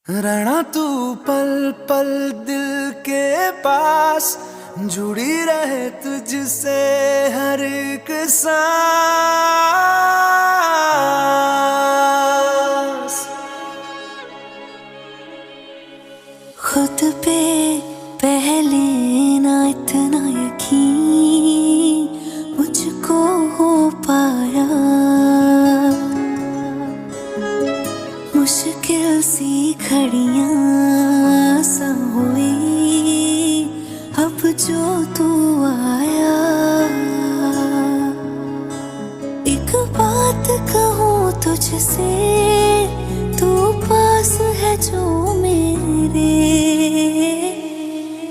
रहना तू पल पल दिल के पास, जुड़ी रहे तुझसे हर एक सांस। खुद पे पहले ना इतना यकीन मुझको हो पाया, मुश्किल सी घड़ियां सा हुई अब जो तू आया। एक बात कहूँ तुझसे, तू पास है जो मेरे,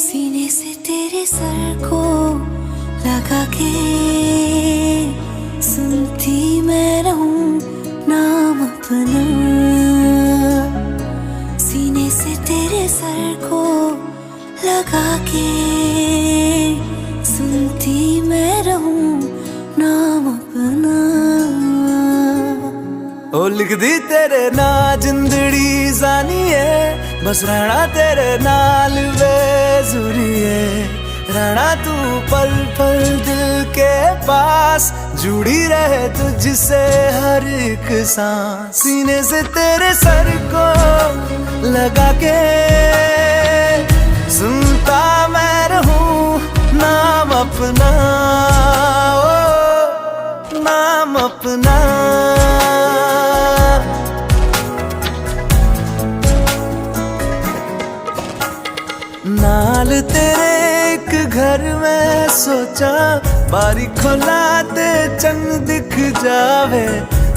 सीने से तेरे सर को लगा के सुनती मैं रहूं नाम अपना। सीने से तेरे सर को लगा के सुनती मैं रहूं नाम अपना। ओ लिख दी तेरे ना जिंदड़ी जानी है, बस रहना तेरे नाल बेजुरी है। रहना तू पल पल दिल के पास, जुड़ी रहे तुझसे हर एक सांस। सीने से तेरे सर को लगा के सुनता मैं रहूं नाम अपना, ओ नाम अपना। नाल तेरे एक घर में सोचा, बारी खोला ते चंद दिख जावे।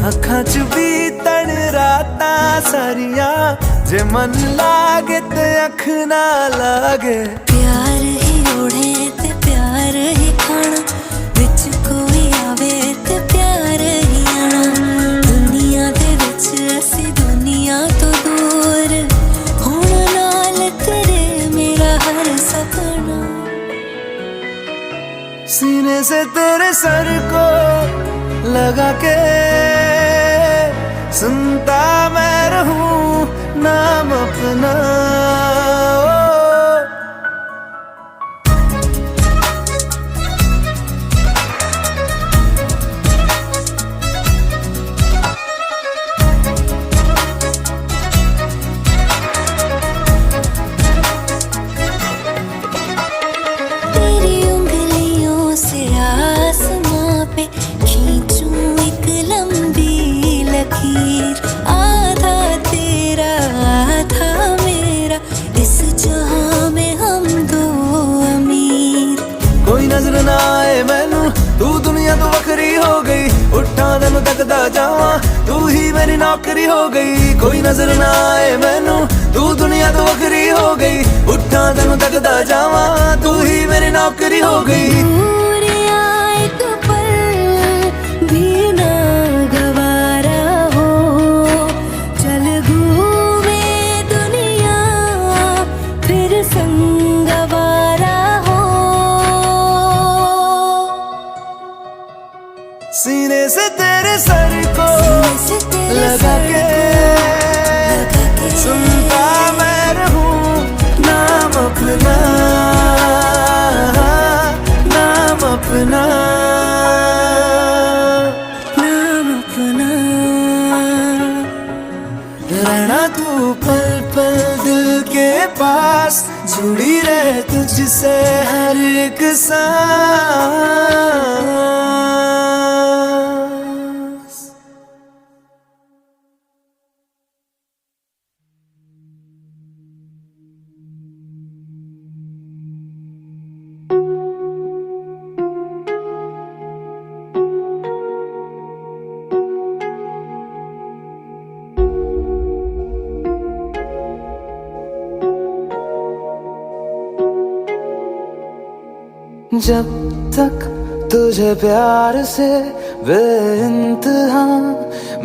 अखां च भी तन राता सारिया, जे मन लागे ते अख ना लागे। प्यार ही ओढ़े ते प्यार ही खाना, विच कोई आवे ते प्यार ही आना। दुनिया दे विच असी दुनिया तो दूर, होण नाल तेरे मेरा हर सपना। सीने से तेरे सर को लगा के सुनता मैं रहूं नाम अपना, ओ। तेरी उंगलियों से आसमां पे खींचूं एक लंबी लकीर। आधा तेरा आधा मेरा, इस जहां में हम दो अमीर। कोई नजर ना आए मैनू, तू दुनिया तो वखरी हो गई। उठा तेनू तकदा जावां, तू ही मेरी नौकरी हो गई। कोई नजर ना आए मैनू, तू दुनिया तो वखरी हो गई। उठा तेनू तकदा जावां, तू ही मेरी नौकरी हो गई। दूर आए तो पल भी ना गवारा हो, चल घूमे दुनिया फिर संगवारा हो। सीने से तेरे सर को लगा के सुनता मैं रहूं नाम अपना, नाम अपना, नाम अपना। रहना तू पल पल दिल के पास, जुड़ी रहे तुझसे हर एक सांस। जब तक तुझे प्यार से बेइंतहा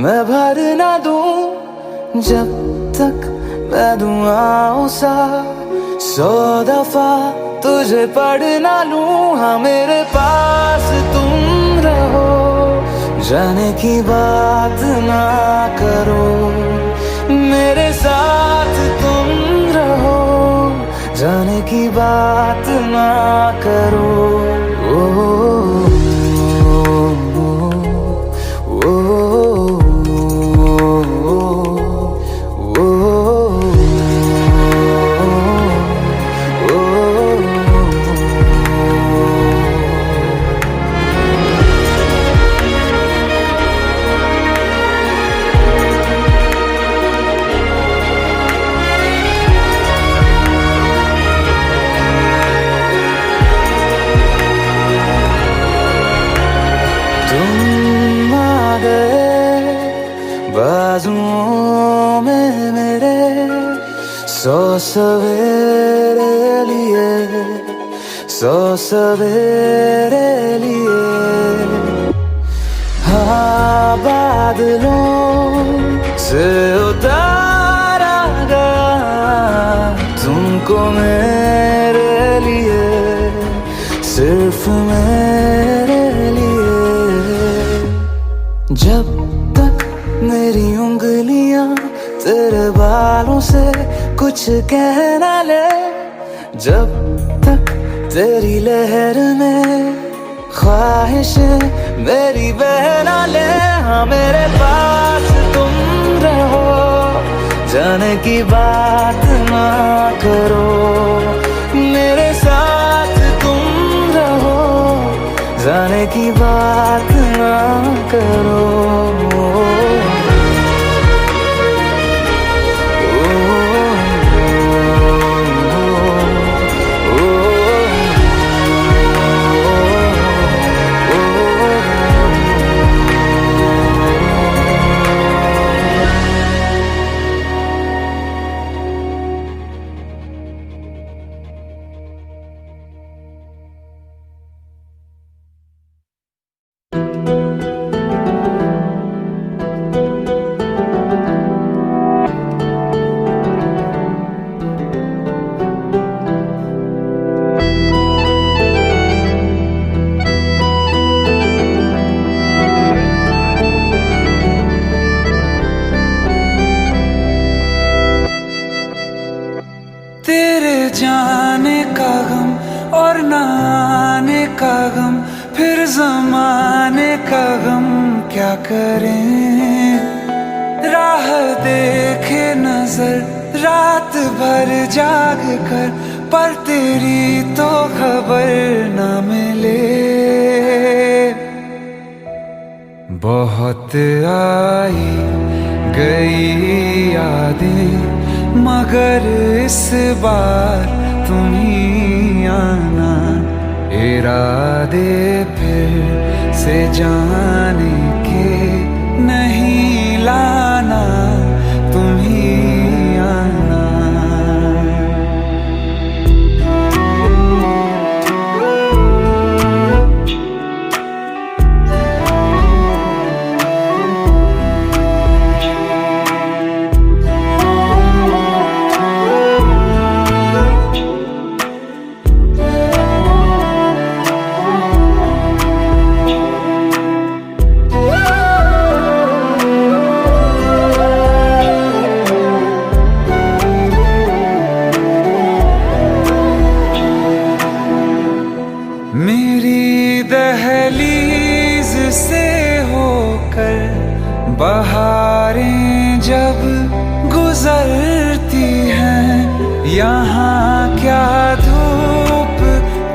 मैं भर ना दूं, जब तक मैं दुआओं सा 100 दफा तुझे पढ़ ना लूं। हाँ मेरे पास तुम रहो, जाने की बात ना करो, मेरे साथ तुम की बात ना करो। ओ, तुम आ गए बाजुओं में मेरे, 100 सवेरे लिए, 100 सवेरे लिए। हाँ, बादलों से उतारा गया तुमको मेरे लिए, सिर्फ मेरे लिए। जब तक मेरी उंगलियां तेरे बालों से कुछ कह ना ले, जब तक तेरी लहर में ख्वाहिशें मेरी बह ना ले। हाँ, मेरे पास तुम रहो, जाने की बात ना करो। मेरे साथ तुम रहो, जाने की बात ना करो। तेरे जाने का गम और न आने का गम, फिर जमाने का गम क्या करें। राह देखे नजर रात भर जाग कर, पर तेरी तो खबर न मिले। बहुत आई गई यादें, मगर इस बार तुम ही आना। इरादे फिर से जाने के नहीं लाना, तुम ही आना। मेरी दहलीज से होकर बहारें जब गुजरती हैं, यहाँ क्या धूप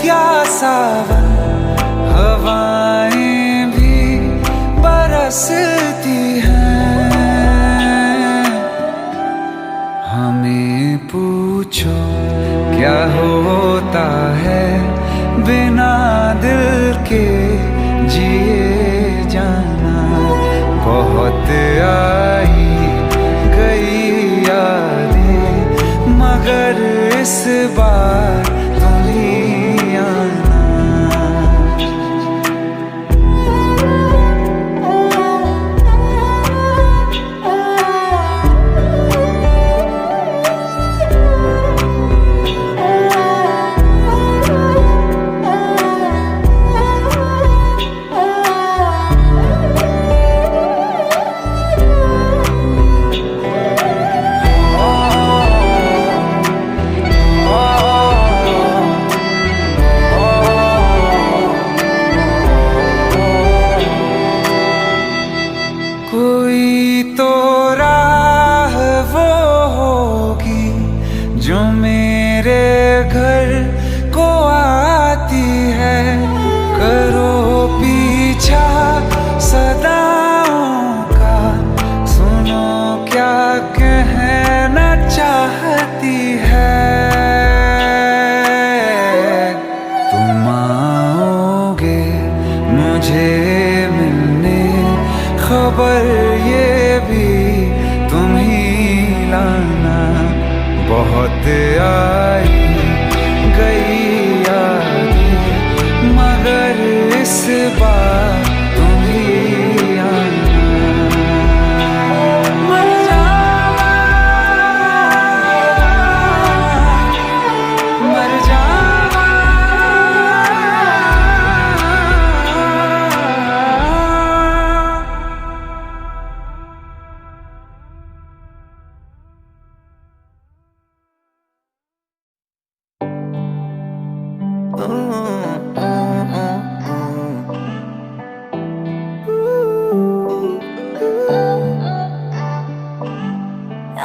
क्या सावन, हवाएं भी बरसती हैं। हमें पूछो क्या होता है बिना दिल के जिए जाना। बहुत आई गई यादें, मगर इस बार तुम ही आना। बहुत आई गई यादें, मगर इस बार तुम ही आना। मर जावा, मर जावा।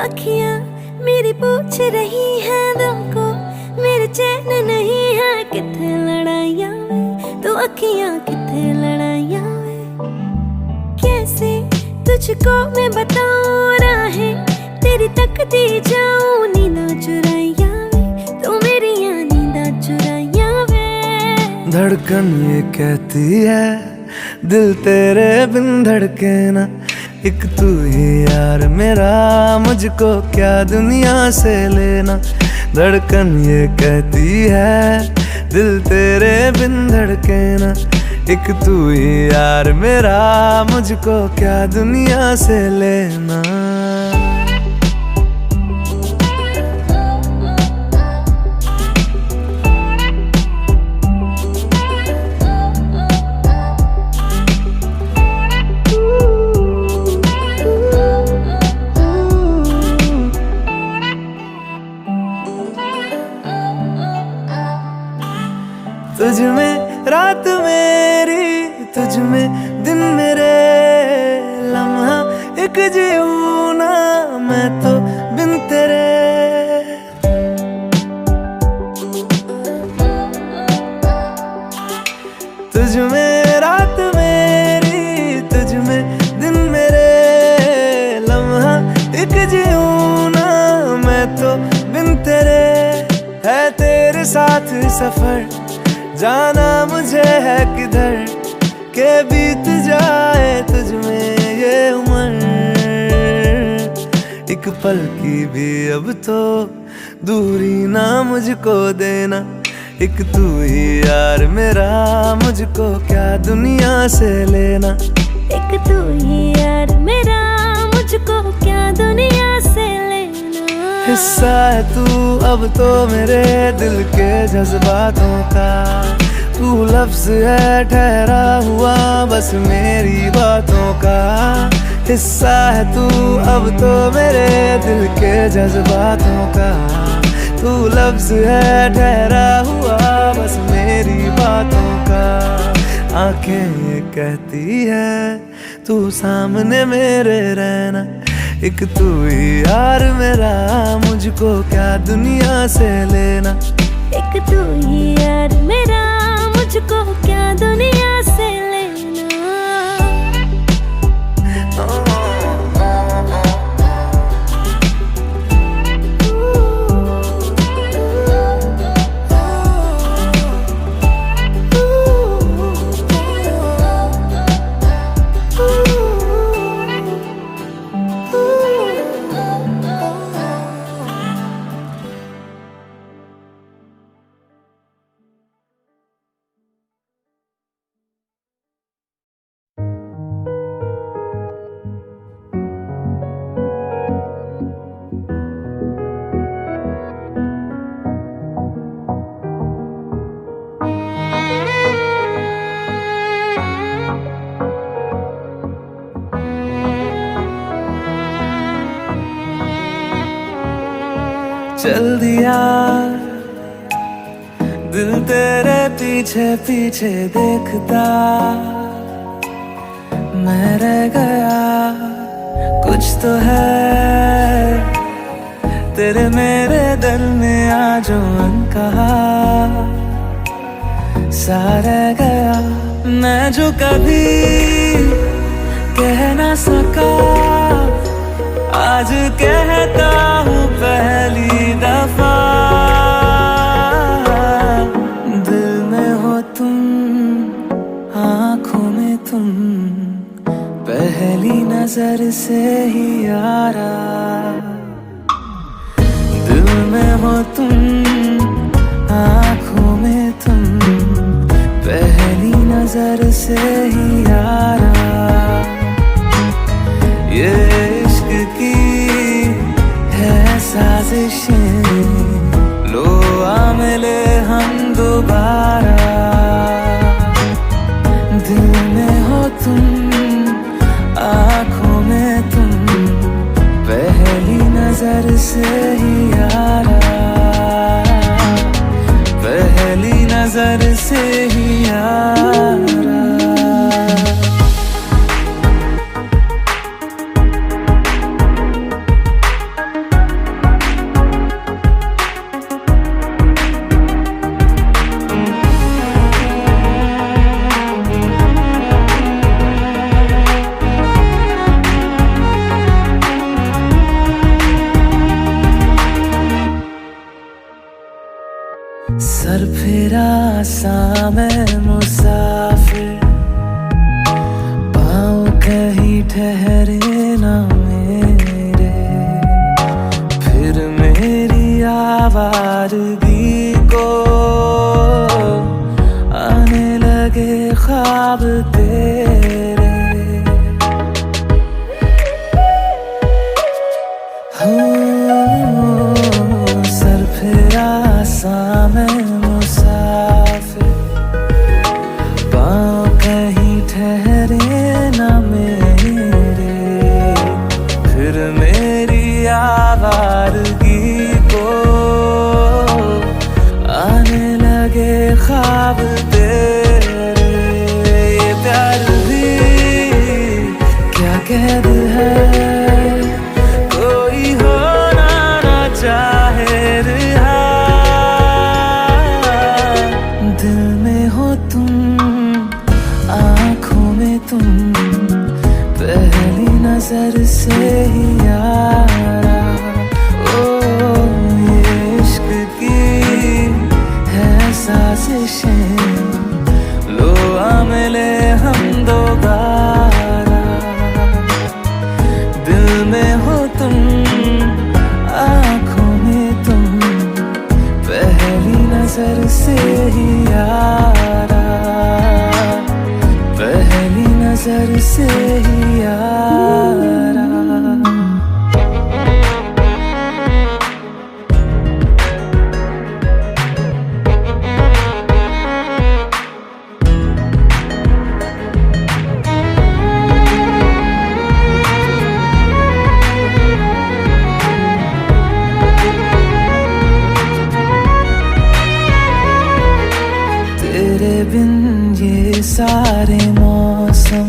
अखियां मेरी पूछ रही हैं दिल को, मेरे चैन नहीं है किथे लड़ाइयां वे, तो अखियां किथे लड़ाइयां वे। कैसे तुझको मैं बताऊं राहें तेरी तकती जाऊं, नींदा चुराइयां वे, तो मेरी नींदा चुराइयां वे। धड़कन ये कहती है दिल तेरे बिन धड़के ना, एक तू ही यार मेरा, मुझको क्या दुनिया से लेना। धड़कन ये कहती है दिल तेरे बिन धड़के ना, एक तू ही यार मेरा, मुझको क्या दुनिया से लेना। तुझ में रात मेरी, तुझ में दिन मेरे, लम्हा एक जीऊं ना मैं तो बिन तेरे। तुझ में रात मेरी, तुझ में दिन मेरे, लम्हा एक जीऊं ना मैं तो बिन तेरे। है तेरे साथ सफर, जाना मुझे है किधर, के बीत जाए तुझ में ये उम्र। एक पल की भी अब तो दूरी ना मुझको देना, एक तू ही यार मेरा, मुझको क्या दुनिया से लेना। एक तू ही यार मेरा, मुझको क्या दुनिया से लेना। हिस्सा है तू अब तो मेरे दिल के जज्बातों का, तू लफ्ज है ठहरा हुआ बस मेरी बातों का। हिस्सा है तू अब तो मेरे दिल के जज्बातों का, तू लफ्ज है ठहरा हुआ बस मेरी बातों का। आंखें ये कहती है तू सामने मेरे रहना, एक तू ही यार मेरा, मुझको क्या दुनिया से लेना। एक तू ही यार मेरा, मुझको क्या दुनिया से लेना। चल दिया दिल तेरे पीछे पीछे देखता, मैं रह गया कुछ तो है तेरे मेरे दरमियां जो अनकहा सा रह गया। मैं जो कभी कह ना सका आज कहता हूँ पहली दफा। दिल में हो तुम, आँखों में तुम, पहली नजर से ही यारा। दिल में हो तुम, आँखों में तुम, पहली नजर से ही यारा। ये इश्क की है साजिशें, लो आ मिले हम दोबारा। दिल में हो तुम, आँखों में तुम, पहली नजर से ही यारा, पहली नजर से ही यारा। सर फिरा सा मैं मुसाफिर, पाँव कहीं ठहरे ना मेरे। फिर मेरी आवारगी को आने लगे ख्वाब तेरे। सर फिरा सा मैं मुसाफिर, पाँव कहीं ठहरे ना मेरे। फिर मेरी आवारगी को आने लगे ख्वाब तेरे। ये प्यार भी क्या कैद है, कोई होना ना चाहे रिहा। दिल में हो तुम, आँखों में तुम, पहली नजर से ही यारा। ओ ये इश्क की है साजिशें, लो आ मिले हम दोबारा। दिल में हो तुम, आँखों में तुम, पहली नजर से ही यारा, पहली नजर से ही यारा। तेरे बिन ये सारे मौसम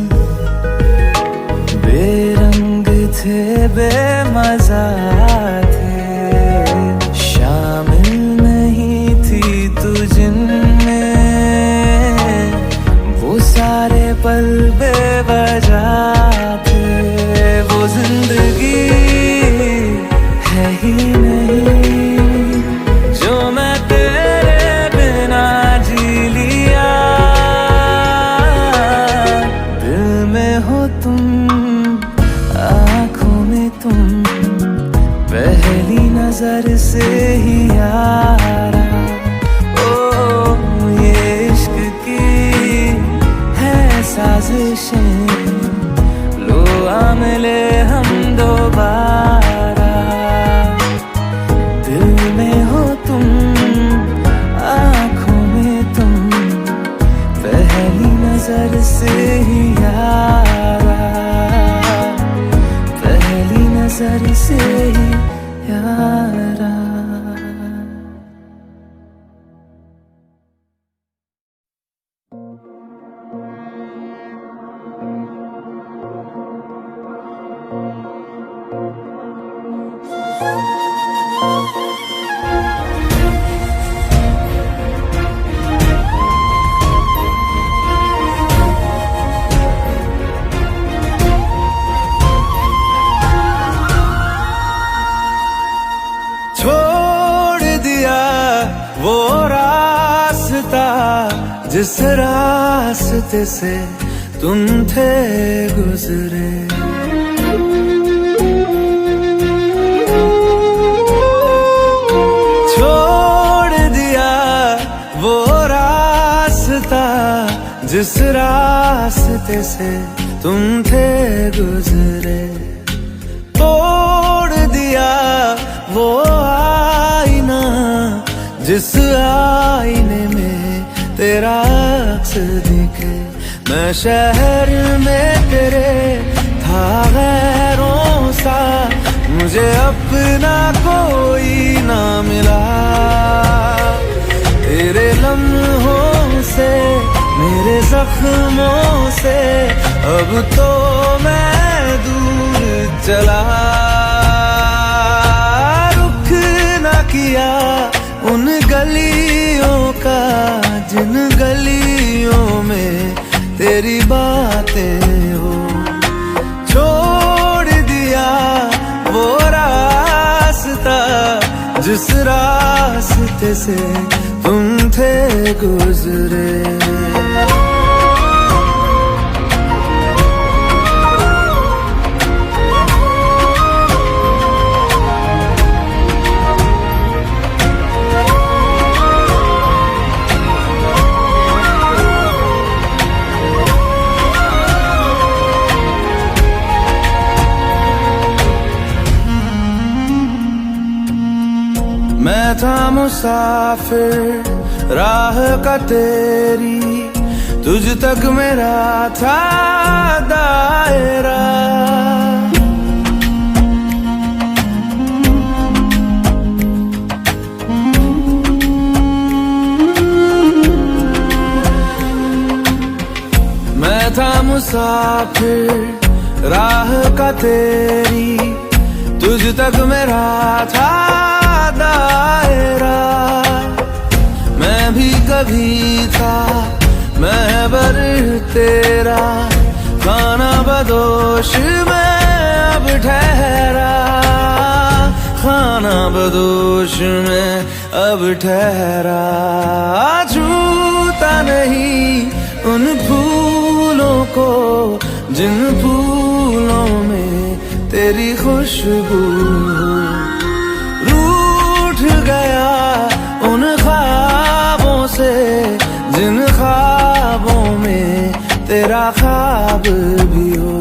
बेरंग थे, बेमजा थे। शामिल नहीं थी तू जिनमें, वो सारे पल बेवजह थे। वो जिंदगी है ही नहीं जो मैं तेरे बिना जी लिया। दिल में हो तुम, आँखों में तुम, पहली नजर से ही यारा। ओ ये इश्क की है साजिशें, लो आ मिले हम दोबारा। दिल में हो तुम, आँखों में तुम, पहली नजर से ही यारा, पहली नजर से ही यारा। वो रास्ता जिस रास्ते से तुम थे गुजरे, जिस रास्ते से तुम थे गुजरे, तोड़ दिया वो आईना जिस आईने में तेरा अक्स दिखे। मैं शहर में तेरे था गैरों सा, मुझे अपना कोई ना मिला। तेरे लम्हों से मेरे जख्मों से अब तो मैं दूर चला। रुख ना किया उन गलियों का जिन गलियों में तेरी बातें हो। छोड़ दिया वो रास्ता जिस रास्ते से तुम थे गुजरे। मैं था मुसाफिर राह का तेरी, तुझ तक मेरा था दायरा। मैं था मुसाफिर राह का तेरी, तुझ तक मेरा था दायरा। मैं भी कभी था महबर तेरा, खाना बदोश मैं अब ठहरा। खाना बदोश मैं अब ठहरा। छूता नहीं उन फूलों को जिन फूलों में तेरी खुशबू। गया उन ख्वाबों से जिन ख्वाबों में तेरा ख्वाब भी हो।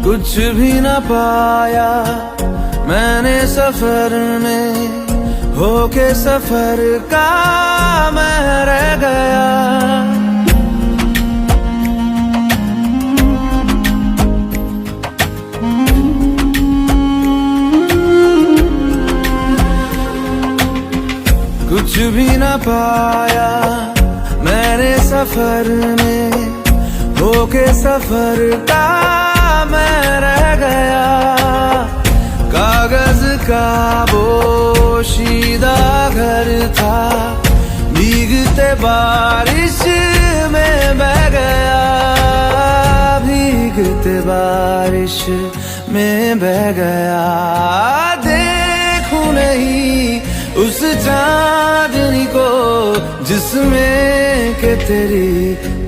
कुछ भी न पाया मैंने सफर में, होके सफर का मैं रह गया। कुछ भी न पाया मैंने सफर में, होके सफर का मैं रह गया। कागज का पोशीदा घर था, भीगते बारिश में बह गया। भीगते बारिश में बह गया। देखूं नहीं उस चांदनी को जिसमें के तेरी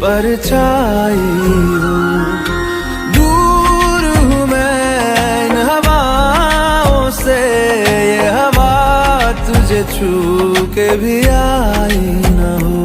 परछाई हो। ये हवा तुझे छू के भी आई न हो।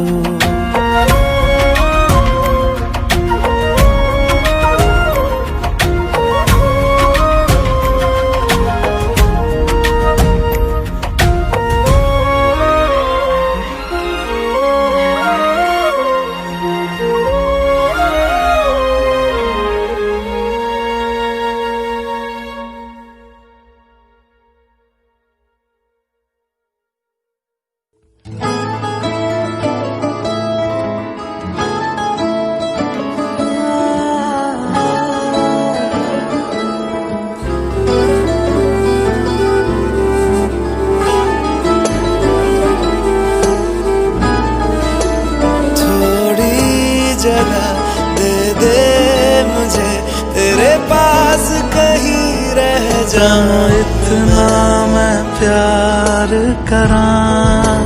जाऊं इतना मैं प्यार करां,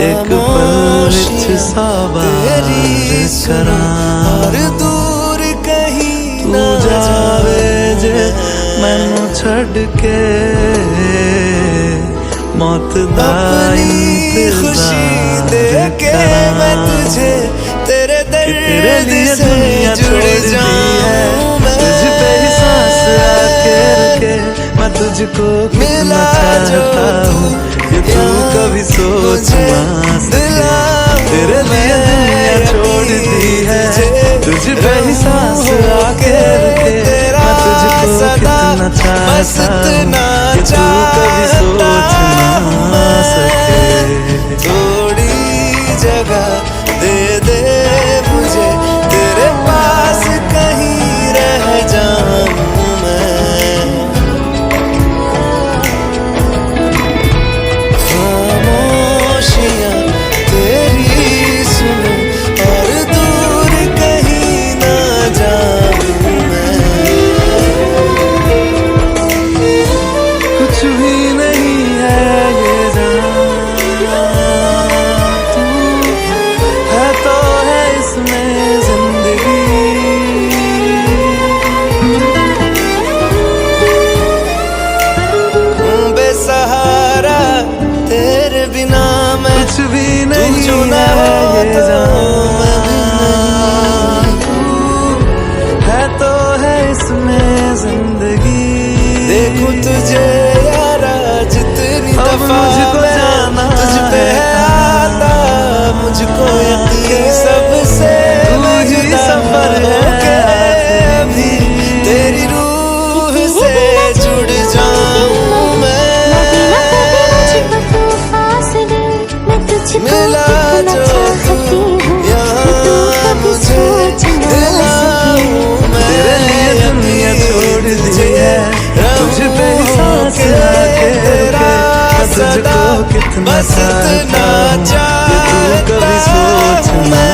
एक पल विच सौ बार करां। और दूर कहीं तू जावे जे मैनू छड़ के, मौत दा खुशी दे के मैं तुझे तेरे दर्द से जुड़ जाऊं। तुझ पे ही सांस आके रुके, मैं तुझको मिला चाहता हूँ कि तू कभी सोच ना सके। तेरे लिए दुनिया छोड़ दी है, तुझ पे ही सांस आके रुके, मैं तुझको कितना चाहता हूँ कि तू कभी सोच ना सके। थोड़ी जगह दे दे मुझे, तेरे पास कहीं रह जाऊं मैं। खामोशियां तेरी सुनूं और दूर कहीं ना जाऊं मैं। कुछ भी नहीं है ये सहारा, तेरे बिना मैं कुछ भी नहीं है ये है तो है इसमें जिंदगी। देखूं तुझे यारा जितनी दफा मैं तुझ पे है आता, मुझको यकीन सबसे मुझे सफर है अभी तेरी रूह से जुड़ जाऊं। मिला जो तू यहाँ मुझे दिलाऊं मैं। तेरे लिए दुनिया छोड़ दी है, तुझ पे सांस आके रुके, मैं तुझको कितना चाहता हूँ कि तू कभी सोच ना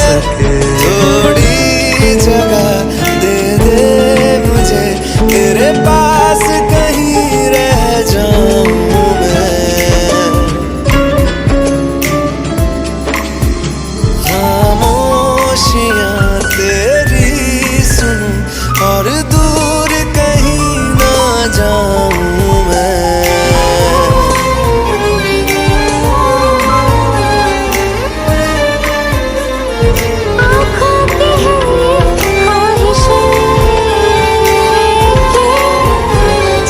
सके। थोड़ी जगह दे दे मुझे, तेरे पास कहीं रह जाऊं मैं। खामोशियां तेरी सुनूं और दूर कहीं ना जाऊं मैं। आँखों की है ख्वाहिशें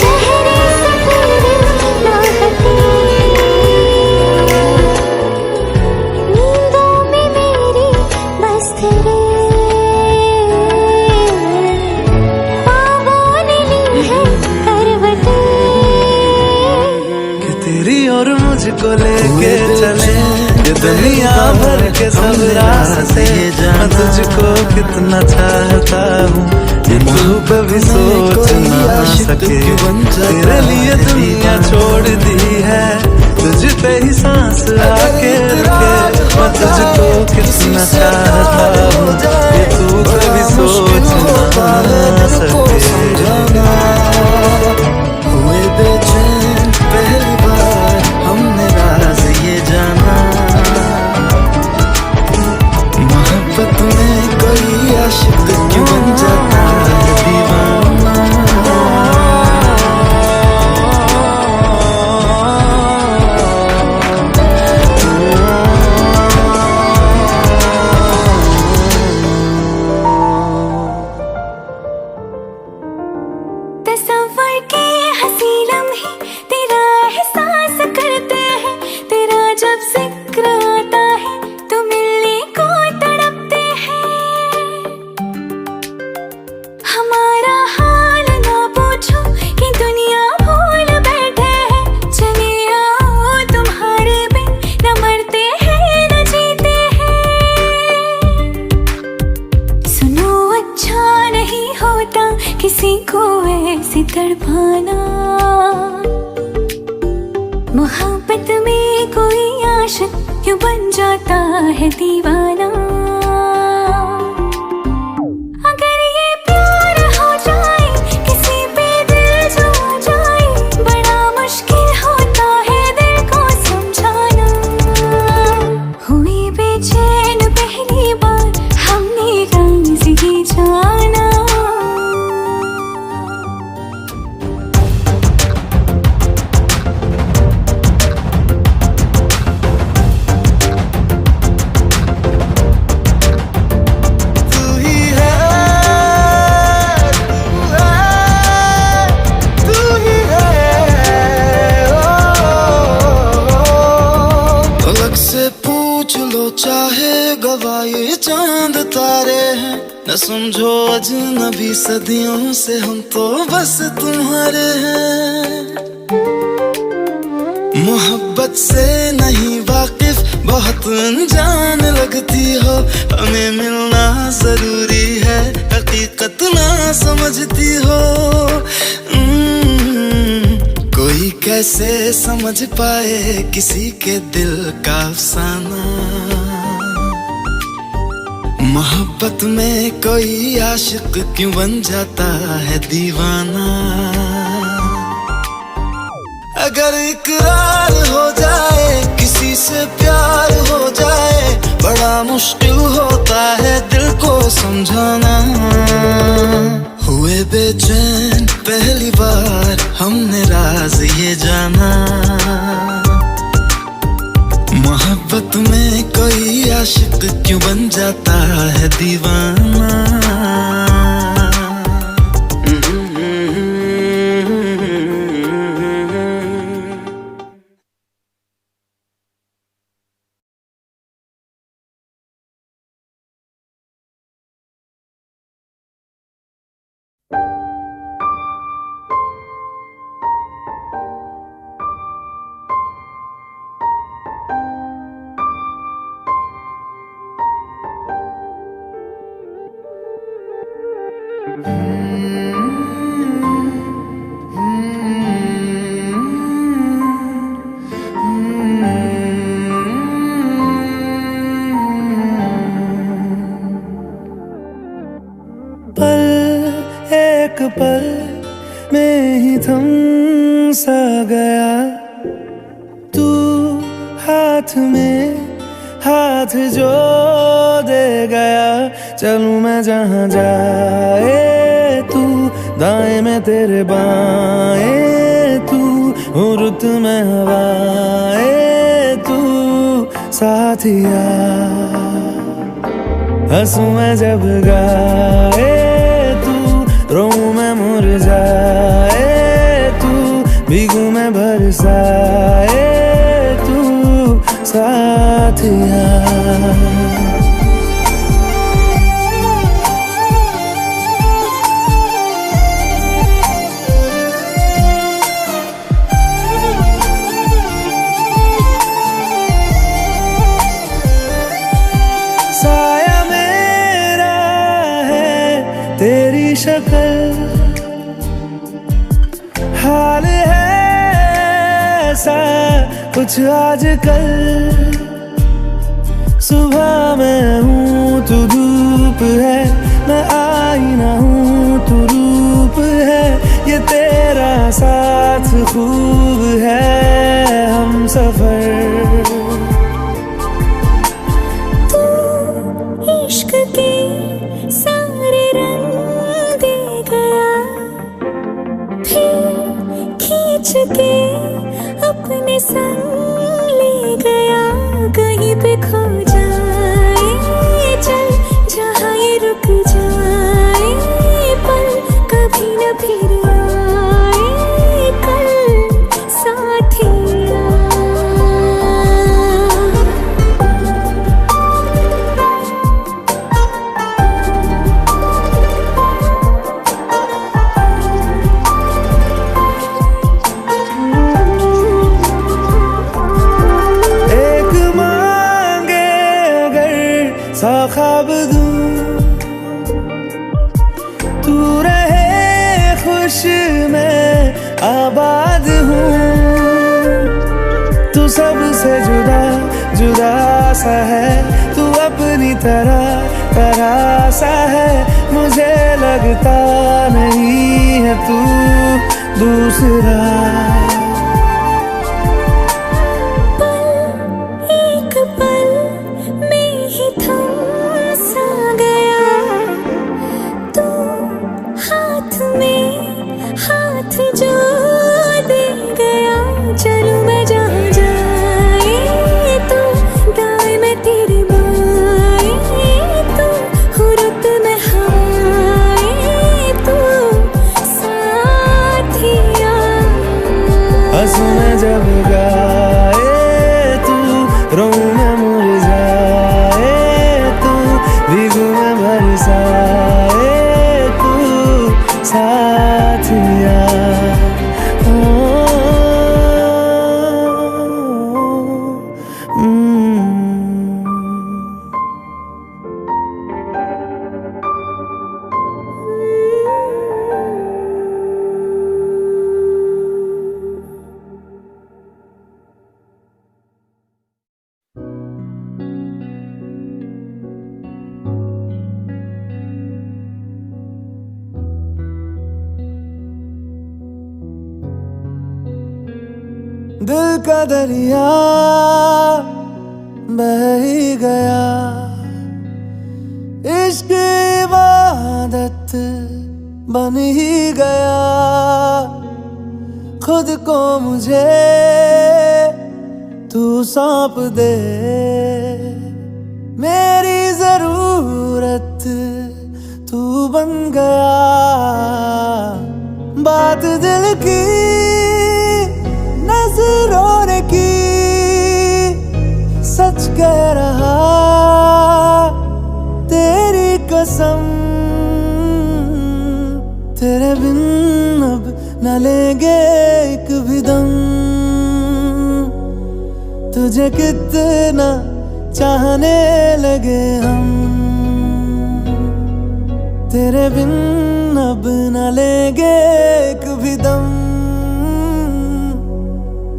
चेहरे से तेरी राहतें, नींदों में मेरी बस तेरे ख्वाबों ने ली है करवटें। कि तेरी और मुझको लेके चले ये दुनिया भर के सब रास्ते, मैं तुझको कितना चाहता हूँ ये तू कभी सोच ना सके। तेरे लिए दुनिया छोड़ दी है, तुझ पे ही सांस आके रुके, मैं तुझको कितना चाहता हूँ ये तू कभी सोच ना सके। हुए बेचैन पहली बार हमने राज ये जाना, मोहब्बत में कोई आशिक क्यों बन जाता है दीवाना। तस्वर के हंसी लम्हे तेरा एहसास करते हैं, तेरा जब जिक्र आता है तो मिलने को तड़पते हैं। हमारा हाल ना पूछो कि दुनिया भूल बैठे हैं, चले आओ तुम्हारे बिन न मरते हैं न जीते हैं। सुनो अच्छा नहीं होता किसी को ऐसे तड़पाना, मोहब्बत में कोई आशिक क्यों बन जाता है दीवाना। अगर ये प्यार हो जाए किसी पे दिल जो जाए, बड़ा न समझो अजनबी सदियों से हम तो बस तुम्हारे हैं। मोहब्बत से नहीं वाकिफ बहुत अनजान लगती हो, हमें मिलना जरूरी है हकीकत ना समझती हो। कोई कैसे समझ पाए किसी के दिल का अफसाना, मोहब्बत में कोई आशिक क्यों बन जाता है दीवाना। अगर इकरार हो जाए किसी से प्यार हो जाए, बड़ा मुश्किल होता है दिल को समझाना। हुए बेचैन पहली बार हमने राज ये जाना, मोहब्बत में कोई आशिक क्यों बन जाता है दीवाना। पल एक पल में ही थम सा गया, तू हाथ में हाथ जो दे गया। चलूं मैं जहाँ जाए तू, दाएं में तेरे बाएं तू, हूँ रुत में हवाएं तू साथिया। हंसूं मैं जब गाए तू, रोऊं मैं मुरझाए तू, भीगूं मैं बरसाए तू साथिया। साया मेरा है तेरी शक्ल, हाल है ऐसा कुछ आजकल। सुबह मैं हूँ तू धूप है, मैं आईना हूँ तू रूप है। ये तेरा साथ खूब है हम सफर। इश्क के सारे रंग दे गया, फिर खींच के अपने संग ले गया। कहीं पे खो जाए चल, जहाँ ये रुक जाए पल, कभी न फिर आए कल साथिया। सा ख्वाब दूं तू रहे खुश मैं आबाद हूँ। तू सबसे जुदा जुदा सा है, तू अपनी तरह तरह सा है। मुझे लगता नहीं है तू दूसरा। हाथ जो दे गया, चलूं मैं जहाँ जाए तू, दाएं में तेरे बाएं तू, हुरत में हवाएं तू साथिया। दिल का दरिया बह ही गया, इश्क इबादत बन ही गया। खुद को मुझे तू सौंप दे, मेरी जरूरत तू बन गया। बात दिल की नजरों ने की, सच कह रहा तेरी कसम। तेरे बिन अब न लेंगे एक भी दम, तुझे कितना चाहने लगे हम। तेरे बिन अब न लेंगे एक भी दम,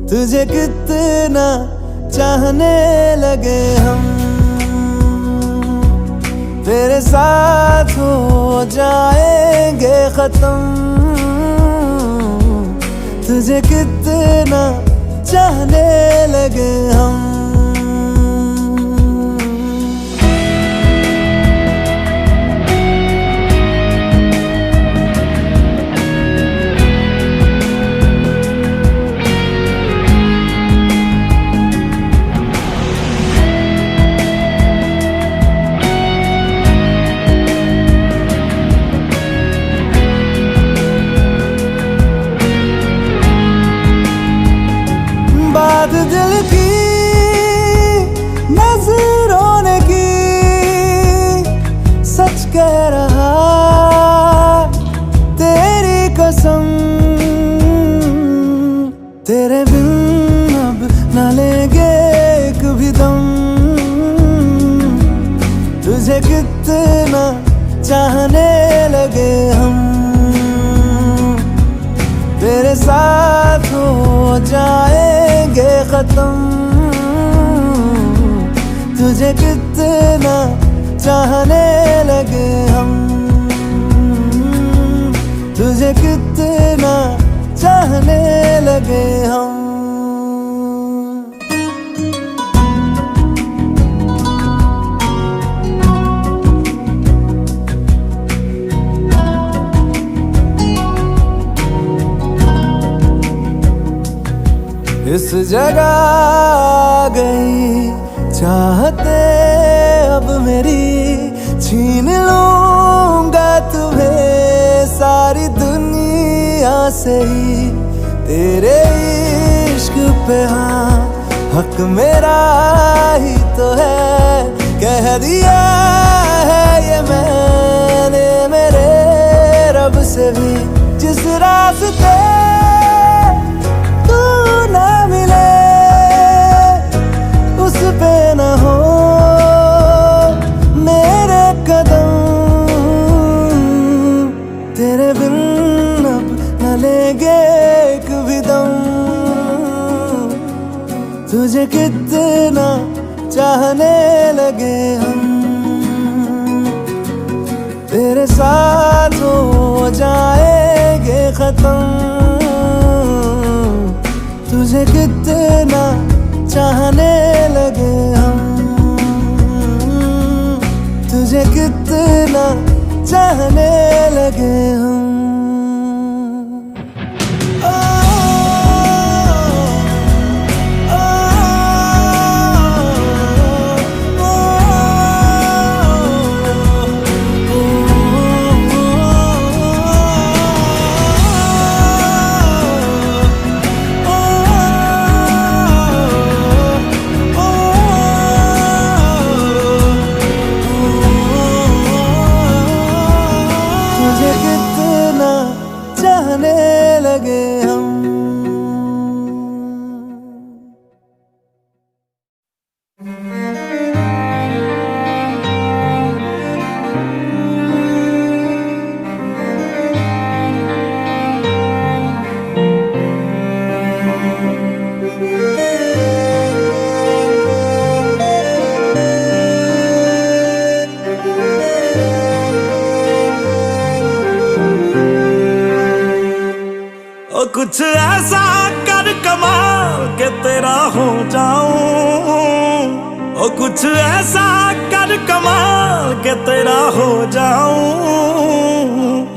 तुझे कितना चाहने लगे हम। तेरे साथ हो जाएंगे खत्म, तुझे कितना चाहने लगे हम। बात दिल की नजरों ने की, सच कह रहा तेरी कसम। तेरे बिन अब न लेंगे एक भी दम, तुझे कितना चाहने लगे हम। तेरे साथ हो जाएंगे खत्म, तुझे कितना चाहने लगे हम। तुझे कितना चाहने लगे हम। इस जगह गई चाहते अब मेरी, छीन लूंगा तुम्हें सारी दुनिया से ही। तेरे इश्क पे हाँ हक मेरा ही तो है, कह दिया है ये मैंने मेरे रब से भी। जिस रास्ते ना मिले उस पे न हो मेरे कदम। तेरे बिन अब न लेंगे एक भी दम, तुझे कितना चाहने लगे हम। तेरे साथ हो जाएंगे खत्म, तुझे कितना चाहने लगे हम। तुझे कितना चाहने लगे हम। चाहने लगे हम। कुछ ऐसा कर कमाल के तेरा हो जाऊं, ओ कुछ ऐसा कर कमाल के तेरा हो जाऊं।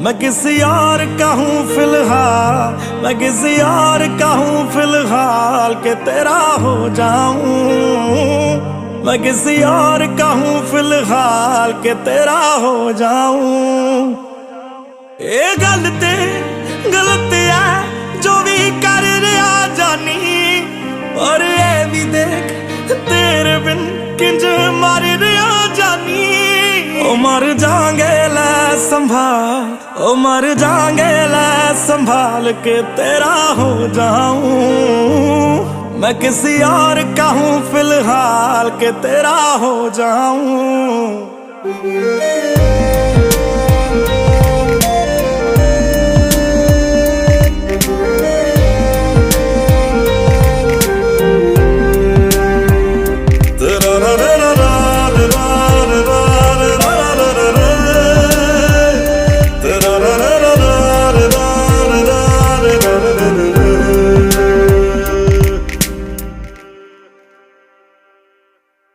मैं किसी और का हूँ फिलहाल, मैं किसी और का हूँ फिलहाल के तेरा हो जाऊं। मैं किसी और का हूँ फिलहाल के तेरा हो जाऊं। ये गलत है जो भी कर रहा जानी, और ये भी देख तेरे बिन किंज मर रहा जानी। ओ मर जाएंगे ले संभाल, ओ मर जाएंगे ले संभाल के तेरा हो जाऊं। मैं किसी और का हूँ फिलहाल के तेरा हो जाऊं।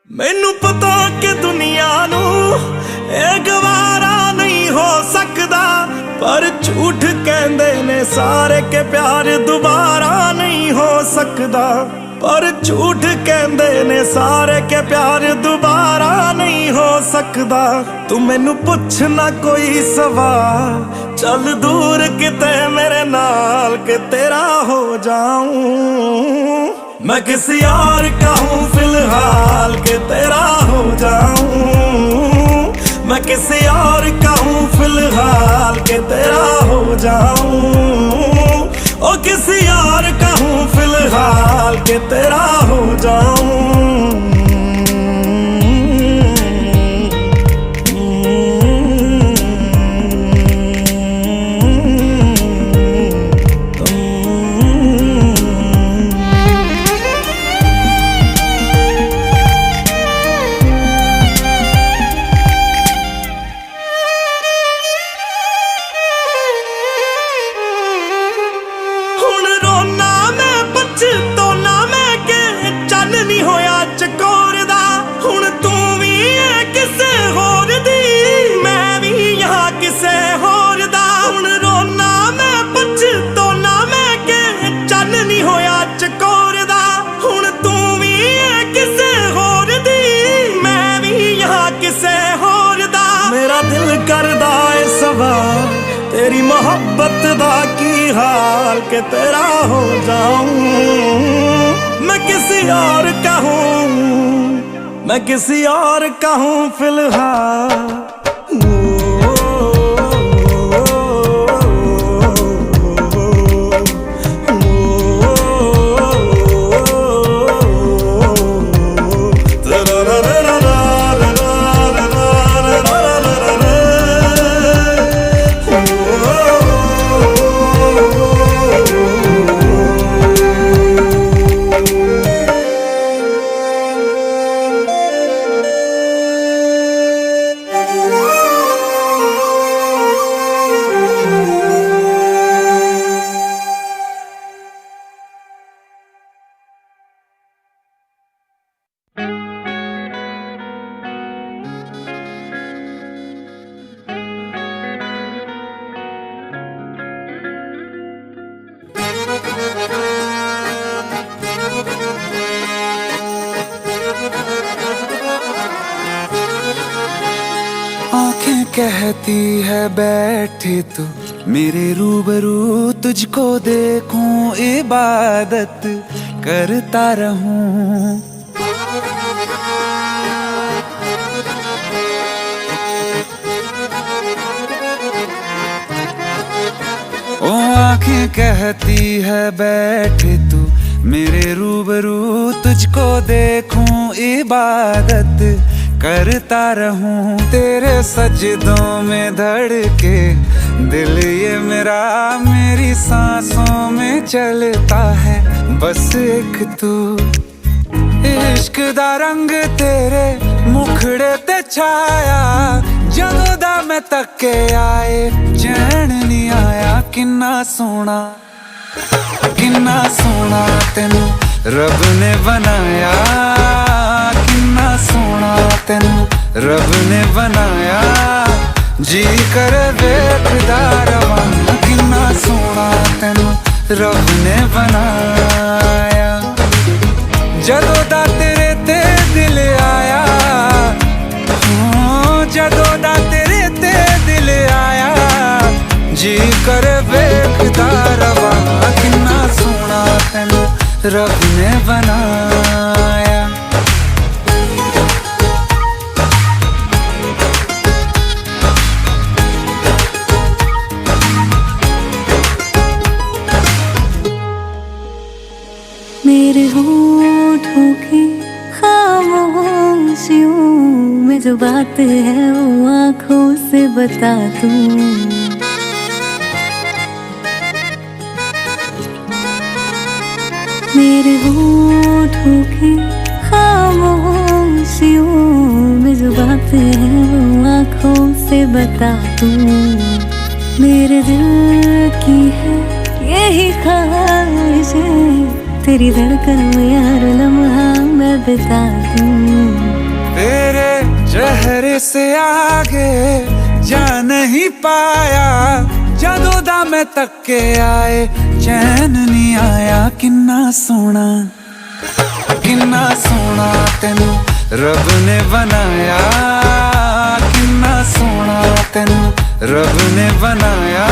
मैनू पता कि दुनिया नू ये गवारा नहीं हो सकदा, पर झूठ कहंदे ने सारे के प्यार दोबारा नहीं हो सकदा। पर झूठ कहंदे ने सारे के प्यार दोबारा नहीं हो सकदा। तू मैनू पुछ ना कोई सवाल, चल दूर किते मेरे नाल के तेरा हो जाऊं। मैं किसी और का हूँ फिलहाल के तेरा हो जाऊं। मैं किसी और का हूँ फिलहाल के तेरा हो जाऊं। ओ किसी और का हूँ फिलहाल के तेरा हो जाऊं। तेरी मोहब्बत दा की हाल के तेरा हो जाऊं। मैं किसी और का हूँ, मैं किसी और का हूँ फिलहाल। आंखें कहती है बैठे तू मेरे रूबरू, तुझको देखूं इबादत करता रहूं। ओ आंखें कहती है बैठे तू मेरे रूबरू, तुझको देखूं इबादत करता रहूं। तेरे सजदों में धड़के दिल ये मेरा, मेरी सांसों में चलता है बस एक तू। इश्क दा रंग तेरे मुखड़े ते छाया, जदों दा मैं तके आए चैन नहीं आया। किन्ना सोना किन्ना सोना तेनू रब ने बनाया, किन्ना सोना तेनू रब ने बनाया, जी कर वेखदा रवां। किन्ना सोना तेनू रब ने बनाया। जदों दा तेरे ते दिल आया, जदों दा तेरे ते दिल आया, जी कर वेखदा रवां। किन्ना सोना तेनू रब ने बनाया। मेरे होठों की खामोशियों में जो बात है वो आँखों से बता दूं। मेरे होठों की खामोशियों में जो बात है वो आँखों से बता दूं। मेरे दिल की है यही ख्वाहिश है, तेरी धड़कन में हर लम्हा मैं बिता दूं। तेरे चेहरे से आगे जा नहीं पाया, जदों दा मैं तक्के आए चैन नहीं आया। किन्ना सोना तेनू रब ने बनाया, किन्ना सोना तेनू रब ने बनाया,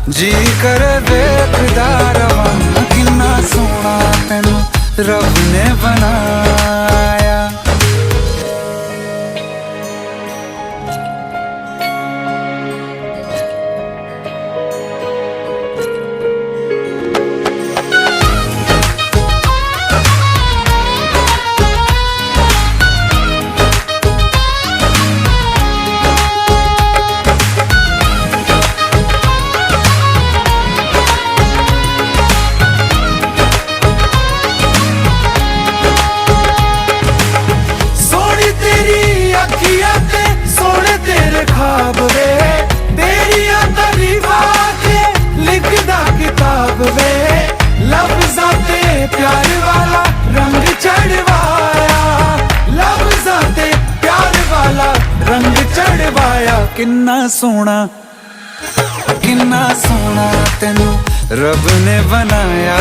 जी कर वेखदा रवां। किन्ना सोना तेनू रब ने बनाया। प्यार वाला रंग चढ़वाया, लफ्ज़ां प्यार वाला रंग चढ़वाया। किन्ना सोना तेनू रब ने बनाया,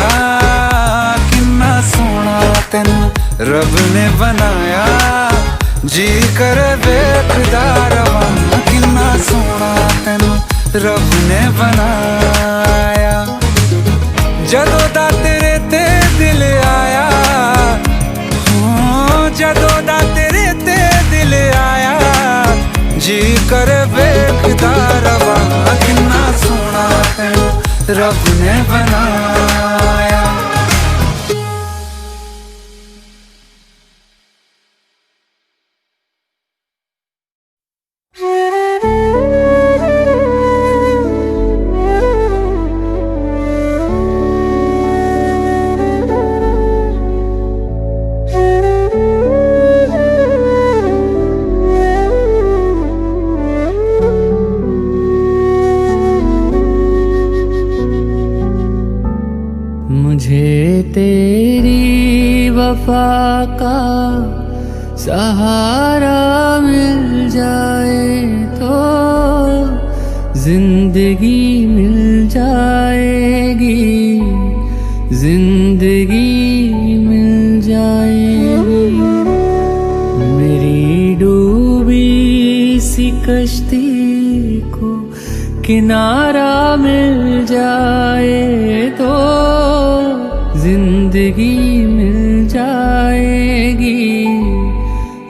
किन्ना सोना तेनू रब ने बनाया, जी कर वेखदा रवां। किन्ना सोना तेनू रब ने बनाया। जदों दा तेरे ते दिल आया, जदों दा तेरे ते दिल आया, जी कर वेखदा रवां। किन्ना सोना तेनू रब ने बनाया। मुझे तेरी वफा का सहारा मिल जाए तो जिंदगी मिल जाएगी, जिंदगी मिल जाएगी। मेरी डूबी सी कश्ती को किनारा मिल जाए तो जिंदगी मिल जाएगी,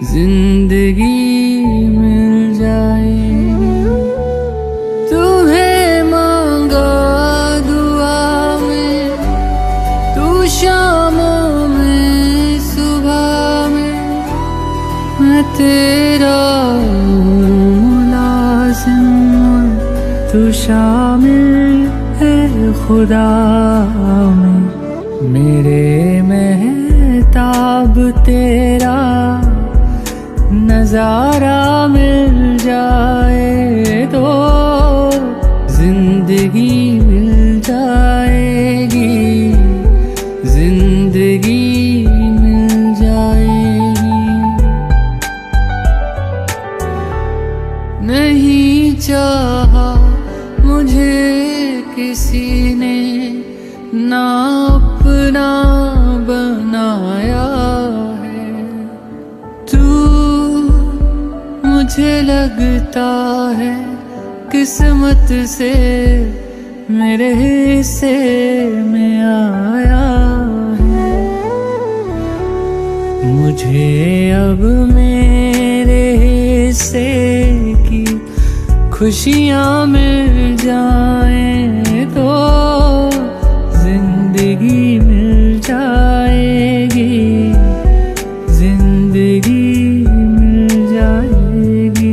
जिंदगी मिल जाएगी। तुम्हें मांगा दुआ में, तू शामों में सुबह में, मैं तेरा मुलाजिम, तू शामिल है खुदा में। मेरे महताब तेरा नजारा मिल जाए तो जिंदगी मिल जाए, चाहा मुझे किसी ने ना अपना बनाया है। तू मुझे लगता है किस्मत से मेरे हिस्से में आया है। मुझे अब मेरे हिस्से की खुशियाँ मिल जाएं तो जिंदगी मिल जाएगी, जिंदगी मिल जाएगी।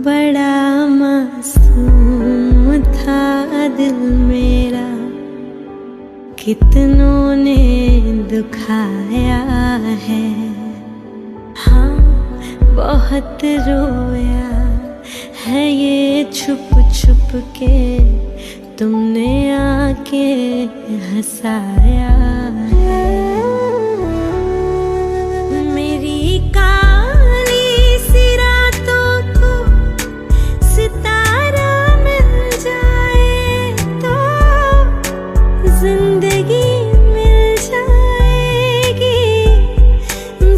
बड़ा मासूम था दिल मेरा, कितनों ने दुखाया है। हाँ बहुत रोया है ये छुप छुप के, तुमने आके हंसाया है। मेरी काली सी रातों को सितारा मिल जाए तो जिंदगी मिल जाएगी,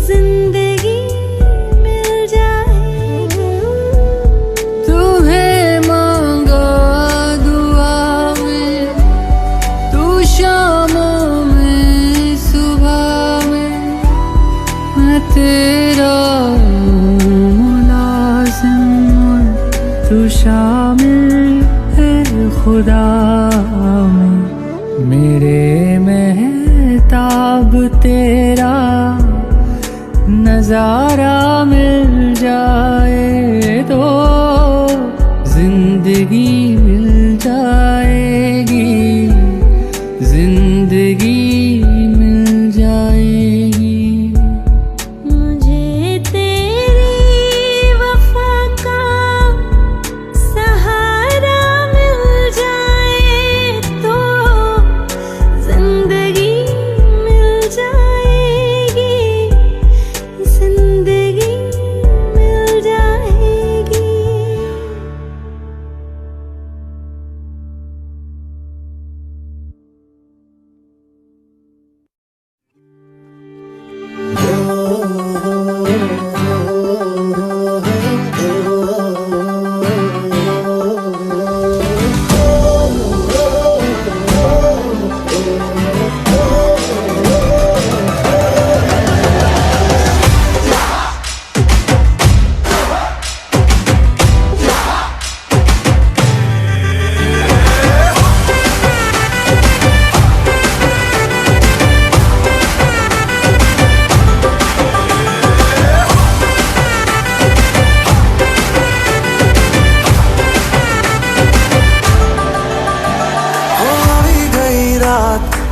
जिंदगी मिल जाएगी। तुम्हें मांगा दुआ में, तू शामों में सुबह में, मैं तेरा मुलाजिम, तू शामिल है खुदा में। मेरे महताब तेरा नजारा मिल जाए तो जिंदगी मिल जाएगी, जिंदगी मिल जाएगी। मुझे तेरी वफा का सहारा मिल जाए तो जिंदगी मिल जाएगी, जिंदगी मिल जाएगी।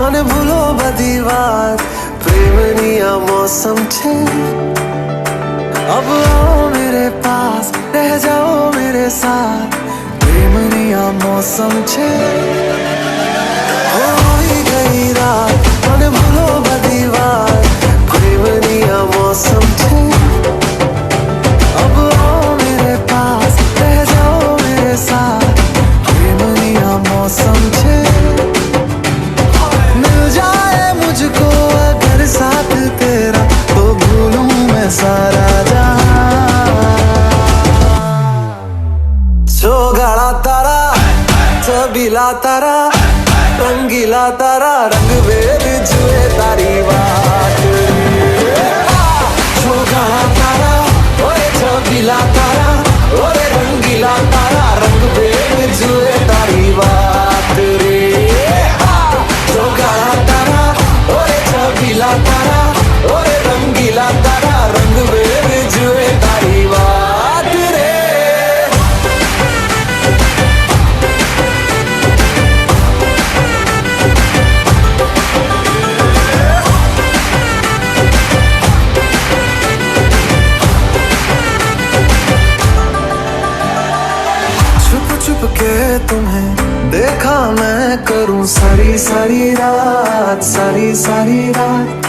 અને ભૂલો બધી વાત પ્રેમની આ મૌસમ છે। अब आओ मेरे पास, रह जाओ मेरे साथ, प्रेमनी आ मौसम छे। होई गई रात અને ભૂલો બધી વાત પ્રેમની આ મૌસમ છે। अब आओ मेरे पास, रह जाओ मेरे साथ, प्रेमनी आ मौसम छे। मिल जाए मुझको अगर साथ तेरा तो भूलूं मैं सारा जहां। सोगाड़ा तारा, छबीला तारा, रंगीला तारा, रंग वेद जुए तारी बात। सोगाड़ा तारा, ओए छबीला तारा, ओए रंगीला तारा, रंग वेद जुए तारी बात रे। सोगाड़ा तारा, ओए छबीला तारा, ओए रंगीला तारा, रंग वेद जुए तारी बात रे। सारी सारी रात, सारी सारी रात।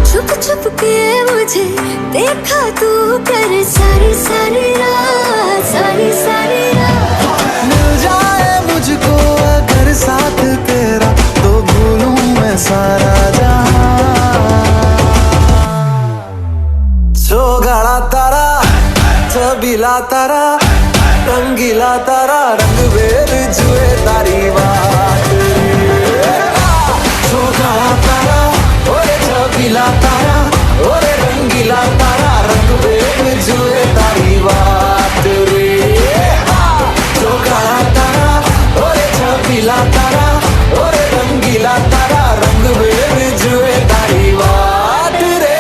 छुप छुप के मुझे देखा तू कर, सारी सारी रात, सारी सारी रात। मिल जाए मुझको अगर साथ तेरा, तो भूलूं मैं सारा जहां। चौगाड़ा तारा, छबीला तारा, रंगीला तारा, रंग बेर जुए तारी बात। चौगाड़ा तारा, ओरे छबीला तारा, ओरे रंगीला तारा, रंग बेर जुए तारी बात रे। चौगाड़ा तारा, ओरे छबीला तारा, ओरे रंगीला तारा, रंग बेर जुए तारी बात रे।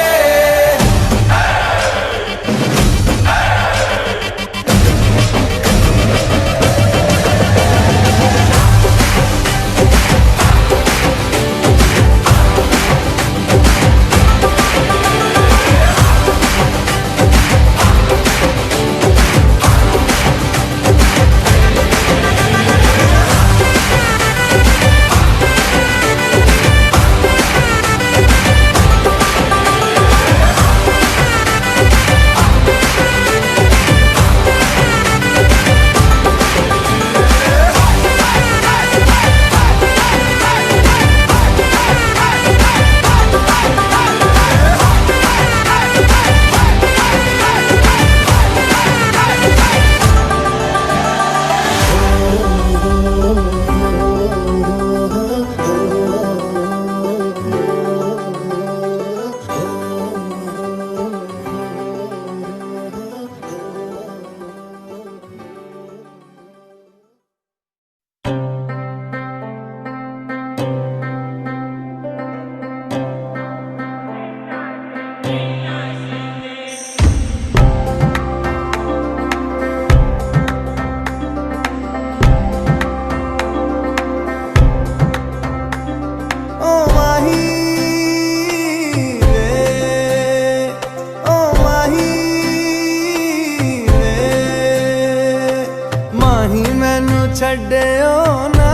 छड्डियो ना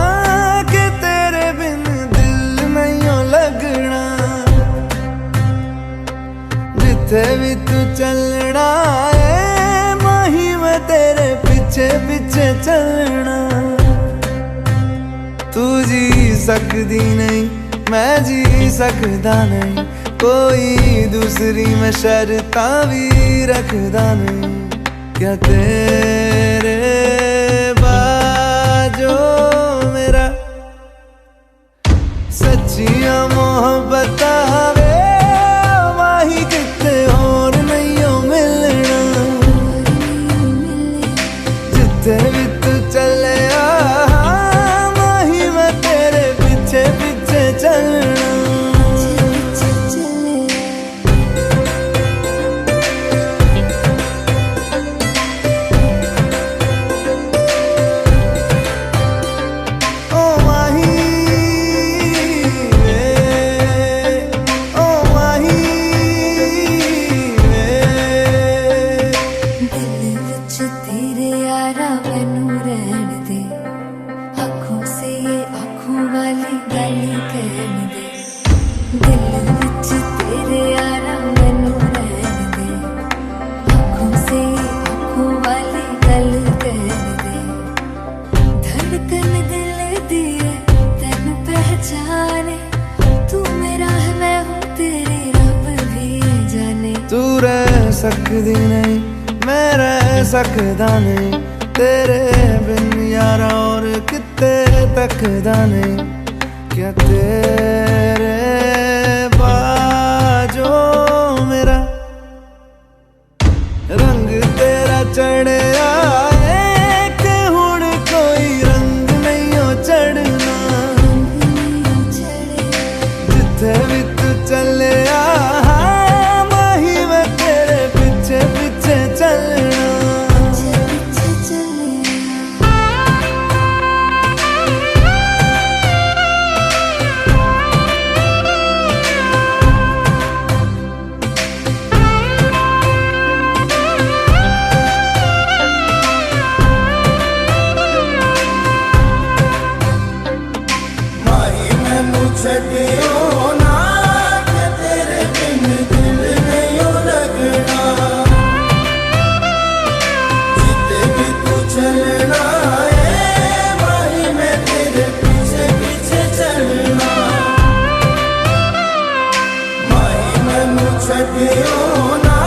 कि तेरे बिन दिल नहीं लगना। जिथे भी तू चलना है माही मैं तेरे पीछे पीछे चलना। तू जी सकदी नहीं मैं जी सकदा नहीं, कोई दूसरी मैं शर्तां भी रखदा नहीं। क्या तेरे जो मेरा सच्चियां मोहब्बत वे माही किते और नहीं हो मिलना। जिथे भी तू चले माही मैं तेरे पीछे पीछे चलना। सकदी नहीं मैं रह सकदा नहीं, तेरे बिन यारा और किते तकदा नहीं। क्या तेरे बाजो मेरा रंग तेरा चढ़े आए कि हुण कोई रंग नहीं हो चढ़ना। जिथे भी तू चले छटियो ना कि तेरे बिन दिल नहीं लगना, जिते भी तू चलना है माही मैं तेरे पीछे पीछे चलना, माही मैनू छटियो ना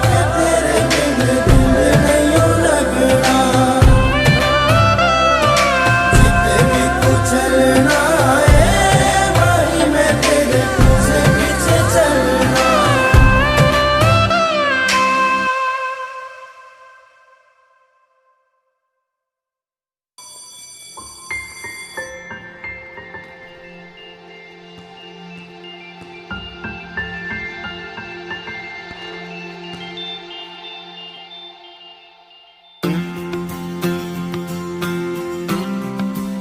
कि तेरे बिन दिल नहीं लगना, जिते भी तू चलना है माही मैं तेरे पीछे पीछे चलना।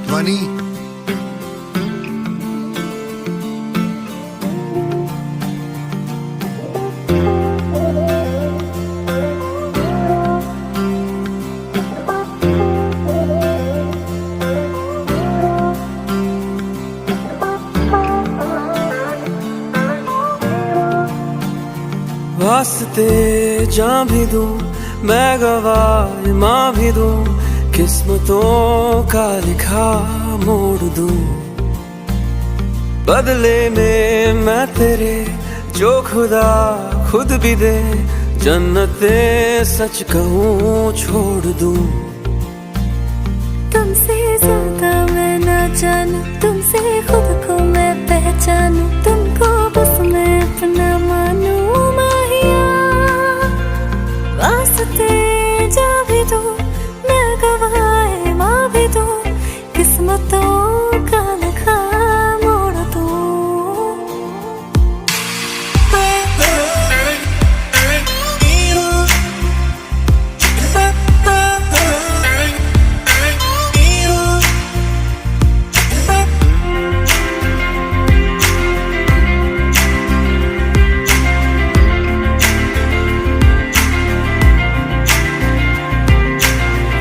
ध्वनि वास्ते जान भी दूं मैं गवाह माँ भी दूं, किस्मतों का लिखा मोड़ दूं, बदले में मैं तेरे जो खुदा खुद भी दे, जन्नते सच कहूँ छोड़ दूं। तुमसे ज्यादा मैं ना जानूं, तुमसे खुद को मैं पहचानूं, तुमको बस मैं अपना मानूं माहिया, वास्ते जा भी दो मैं गवाह माँ भी दो, किस्मतों का लिखा मोड़ दूं।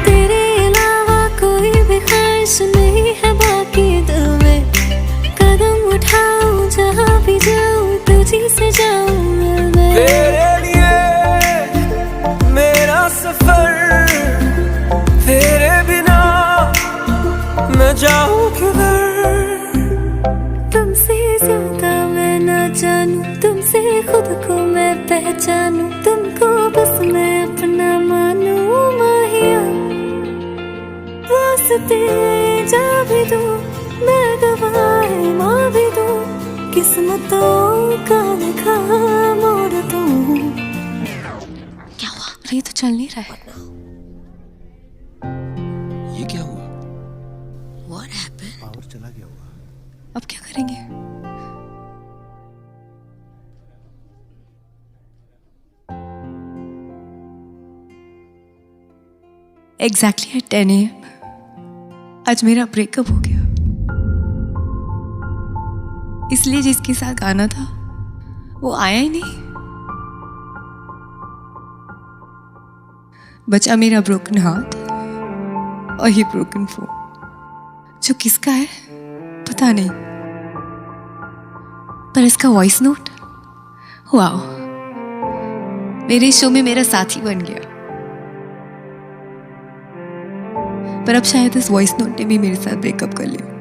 तेरे अलावा कोई भी ख्वाहिश नहीं है बाकी दिल में, कदम उठाऊं जहाँ भी जाऊं तुझी से जाऊं मैं। तेरे लिए मेरा सफर, तेरे बिना मैं जाऊं किधर। तुमसे ज्यादा मैं ना जानूं, तुमसे खुद को मैं पहचानूं, तुमको बस मैं अपना मानूं माहिया, वास्ते जा भी दो मैं गवाह माँ भी दो, किस्मतों का लिखा मोड़ दूं। क्या हुआ? अरे ये तो चल नहीं रहा है। ये क्या हुआ? What happened? पावर चला गया होगा। अब क्या करेंगे? Exactly at 10 AM आज मेरा ब्रेकअप हो गया, इसलिए जिसके साथ गाना था वो आया ही नहीं, बचा मेरा ब्रोकन हार्ट और ये ब्रोकन फोन, जो किसका है पता नहीं, पर इसका वॉइस नोट वाओ मेरे शो में मेरा साथी बन गया, पर अब शायद इस वॉइस नोट ने भी मेरे साथ ब्रेकअप कर लिया।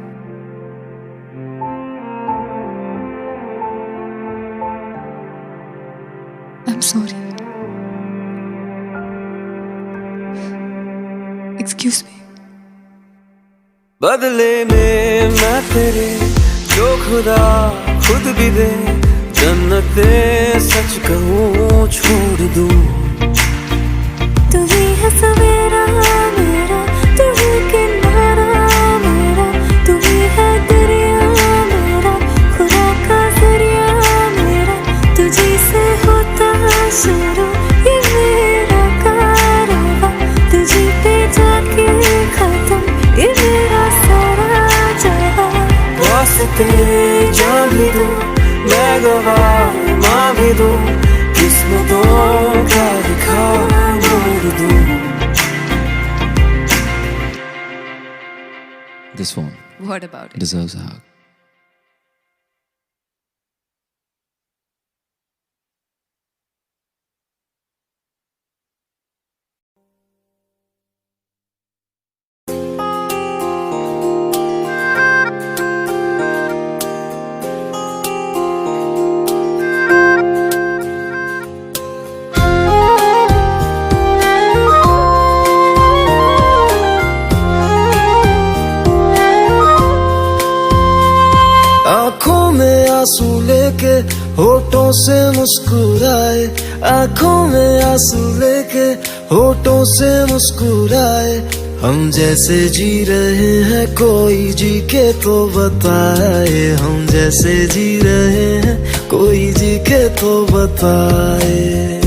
I'm sorry. Excuse me. बदले में मैं तेरे जो खुदा खुद भी दे, जन्नते सच कहूँ छोड़ दूं। तू ही है सवेरा मेरा, तू ही किनारा मेरा, तू ही है दरिया मेरा, खुदा का जरिया मेरा, तुझी से होता शुरू ये मेरा कारवां, तुझी पे जाके खत्म ये मेरा सारा जहां। वास्ते जान भी दूं मैं गवाह माँ भी दूं, किस्मतों का लिखा मोड़ दूं। This one What about it? deserves a hug. में आंसू लेके होठों से मुस्कुराए, आंखों में आंसू लेके होठों से मुस्कुराए। हम जैसे जी रहे हैं कोई जी के तो बताए, हम जैसे जी रहे हैं कोई जी के तो बताए।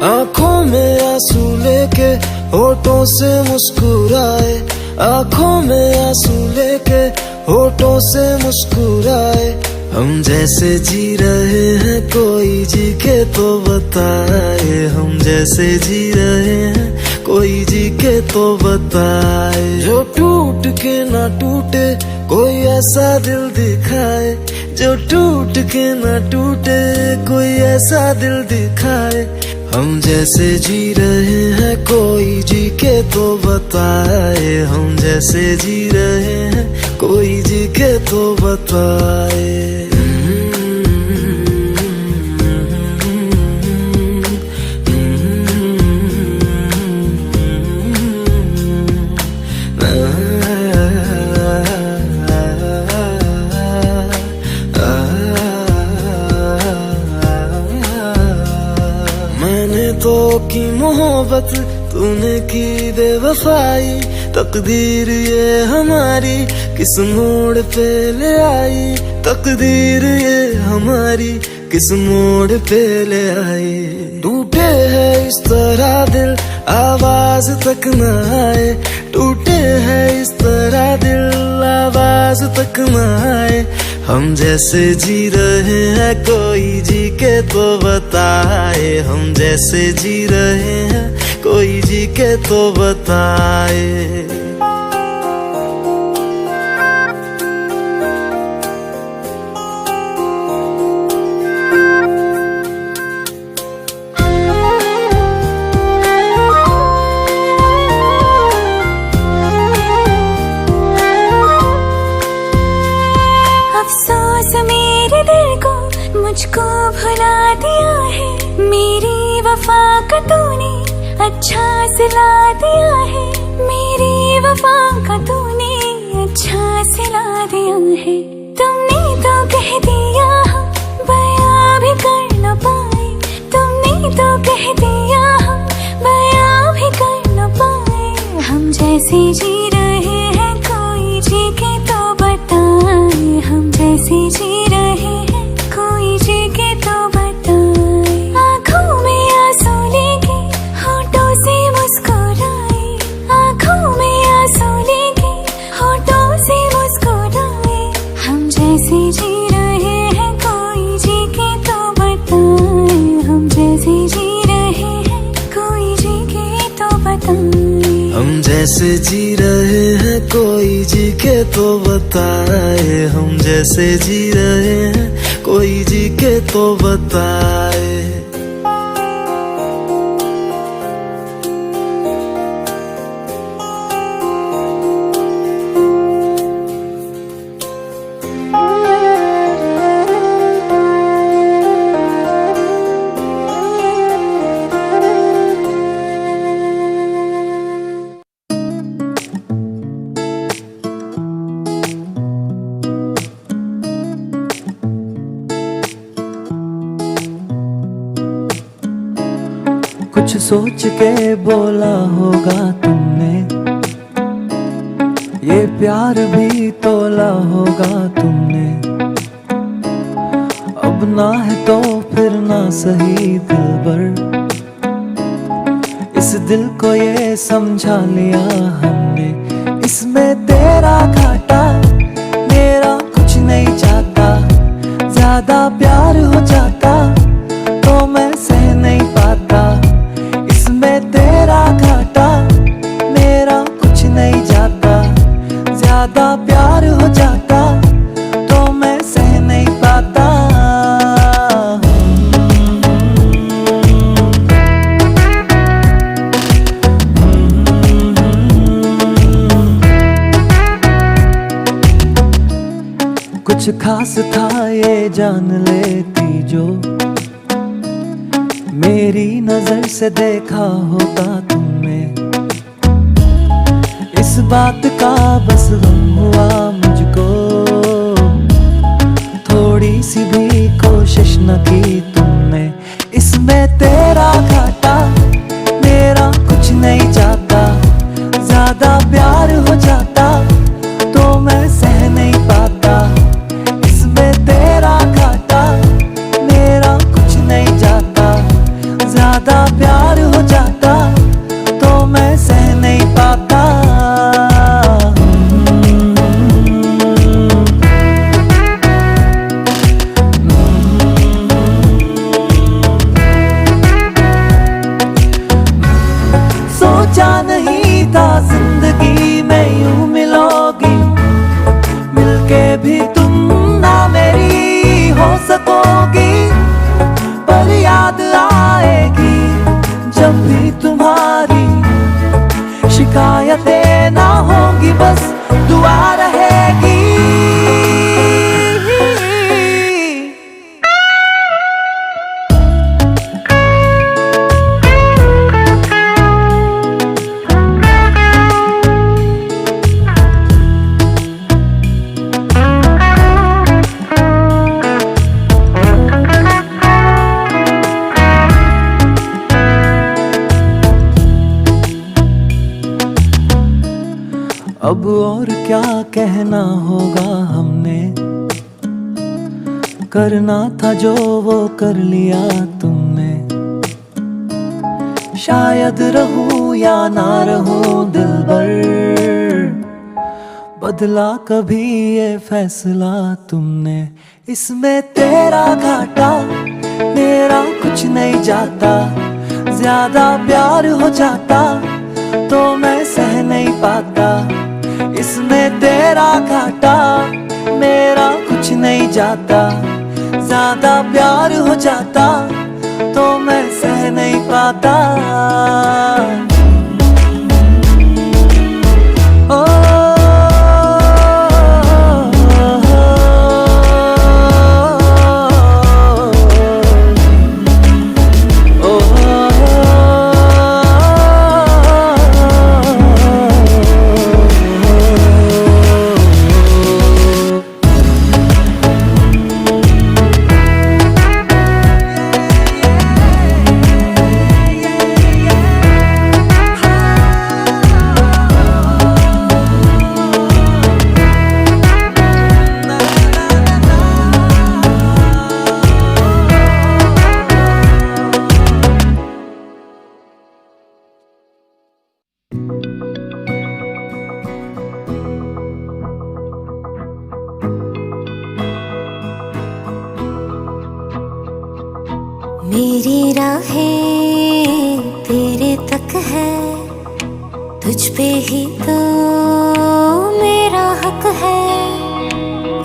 आंखों में आंसू लेके होठों से मुस्कुराए, आंखों में आंसू लेके होठों से मुस्कुराए। हम जैसे जी रहे हैं कोई जी के तो बताए, हम जैसे जी रहे हैं कोई जी के तो बताए। जो टूट के ना टूटे कोई ऐसा दिल दिखाए, जो टूट के ना टूटे कोई ऐसा दिल दिखाए। हम जैसे जी रहे हैं कोई जी के तो बताए, हम जैसे जी रहे हैं कोई जी के तो बताए। मैंने तो की मोहब्बत, तूने की बेवफाई, तकदीर ये हमारी किस मोड़ पे ले आई, तकदीर ये हमारी किस मोड़ पे ले आई। टूटे है इस तरह दिल आवाज तक न आए, टूटे है इस तरह दिल आवाज तक न आए। हम जैसे जी रहे हैं कोई जी के तो बताए, हम जैसे जी रहे हैं कोई जी के तो बताए। अफसोस मेरे दिल को मुझको भुला दिया है, मेरी वफा का तूने अच्छा सिला दिया है, मेरी वफा का तूने अच्छा सिला दिया है। तुमने तो कह दिया हम बयां भी कर न पाए, तुमने तो कह दिया हम बयां भी कर न पाए। हम जैसे जी रहे हैं कोई जी के तो बताए, हम जैसे जी रहे हैं कोई जी के तो बताए। आंखों में आंसू लेके होठों से मुस्कुराए, आंखों में आंसू लेके होठों से मुस्कुराए। हम जैसे जी रहे हैं कोई जी के तो बताए, हम जैसे जी रहे हैं कोई जी के तो बताए। हम जैसे जी रहे हैं कोई जी के तो बताए, हम जैसे जी रहे हैं कोई जी के तो बताए। कुछ सोच के बोला होगा तुमने, ये प्यार भी तोला होगा तुमने। अब ना है तो फिर ना सही दिलबर, इस दिल को ये समझा लिया हमने। इसमें तेरा घाटा मेरा कुछ नहीं जाता, ज्यादा प्यार हो जाता तो मैं सह नहीं पाता। इसमें तेरा घाटा मेरा कुछ नहीं जाता, ज्यादा प्यार हो जाता तो मैं सह नहीं पाता। कुछ खास था ये जान लेती जो, मेरी नजर से देखा होगा तुमने, इस बात का बस गम हुआ मुझको। थोड़ी सी भी कोशिश न की तुमने, इसमें तेरा घाटा मेरा कुछ नहीं जाता। ज्यादा प्यार हो जाता तो मैं सह नहीं पाता, इसमें तेरा घाटा मेरा कुछ नहीं जाता। ज्यादा प्यार हो जाता तो मैं सह नहीं पाता। सोचा नहीं था जिंदगी में यूं मिलोगी, मिलके भी तुम ना मेरी हो सकोगी। पर याद आएगी जब भी तुम्हारी, शिकायतें ना होंगी बस दुआ रहेगी। अब और क्या कहना होगा हमने, करना था जो वो कर लिया तुमने। शायद रहूं या ना रहूं दिलबर, बदला कभी ये फैसला तुमने। इसमें तेरा घाटा मेरा कुछ नहीं जाता। ज्यादा प्यार हो जाता तो मैं सह नहीं पाता, इसमें तेरा घाटा मेरा कुछ नहीं जाता। ज्यादा प्यार हो जाता तो मैं सह नहीं पाता। ओ, मेरी राहें तेरे तक है, तुझ पे ही तो मेरा हक है।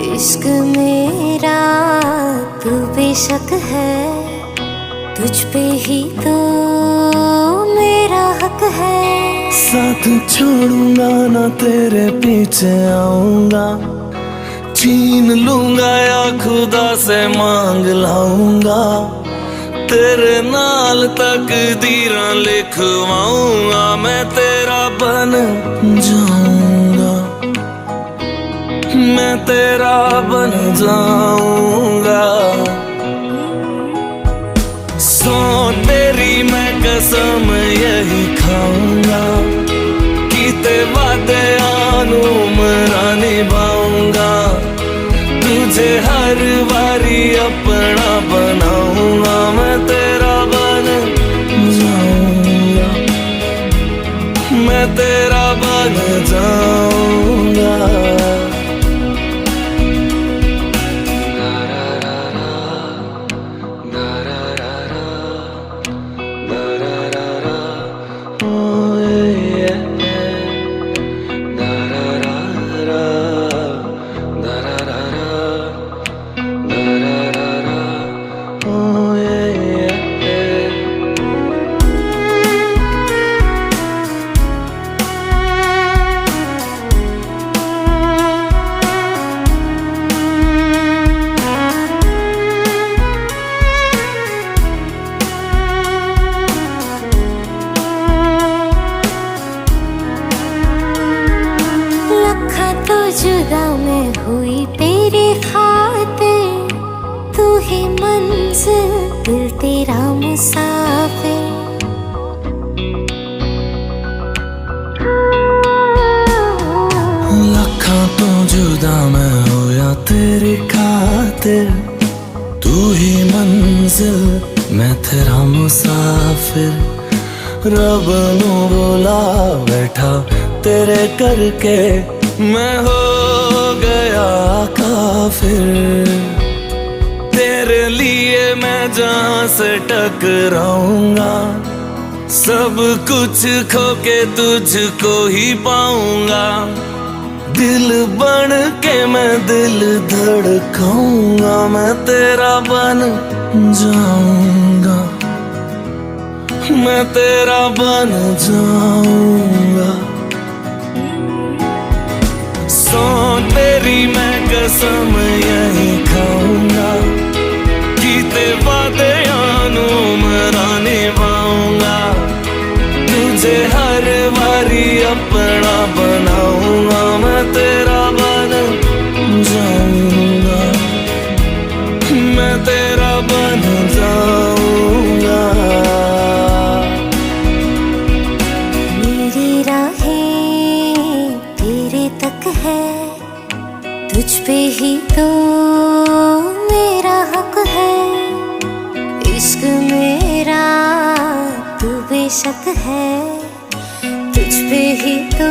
इश्क मेरा तू बेशक है, तुझ पे ही तो मेरा हक है। साथ छोड़ूंगा ना तेरे पीछे आऊंगा, छीन लूंगा या खुदा से मांग लाऊंगा। तेरे नाल तकदीरां लिखवाऊंगा, मैं तेरा बन जाऊंगा, मैं तेरा बन जाऊंगा। सो तेरी मैं कसम यही खाऊंगा, कीते वादे आनू मरा निभाऊंगा। तुझे हर बारी अपना बनाऊंगा, मैं तेरा बन जाऊंगा, मैं तेरा बन जाऊंगा। Da da da जुदा मैं हुई तेरी खातिर, तू ही मंजिल दिल तेरा मुसाफिर। लखां तो जुदा मैं होया तेरी खातिर, तू ही मंजिल मैं तेरा मुसाफिर। रब नू बुला बैठा तेरे करके, मैं हो गया काफिर। तेरे लिए मैं जहां से टकराऊंगा, सब कुछ खो के तुझको ही पाऊंगा। दिल बन के मैं दिल धड़काऊंगा, मैं तेरा बन जाऊंगा, मैं तेरा बन जाऊंगा। सौ तेरी मैं कसम यही खाऊंगा, कीते वादे आनू मरा निभाऊंगा। तुझे हर बारी अपना बनाऊंगा, मैं तेरा बन जाऊंगा, मैं तेरा बन जाऊंगा। मेरी राहें तेरे तक है, तुझ पे ही तो मेरा हक है। इश्क मेरा तू बेशक है, तुझ पे ही तो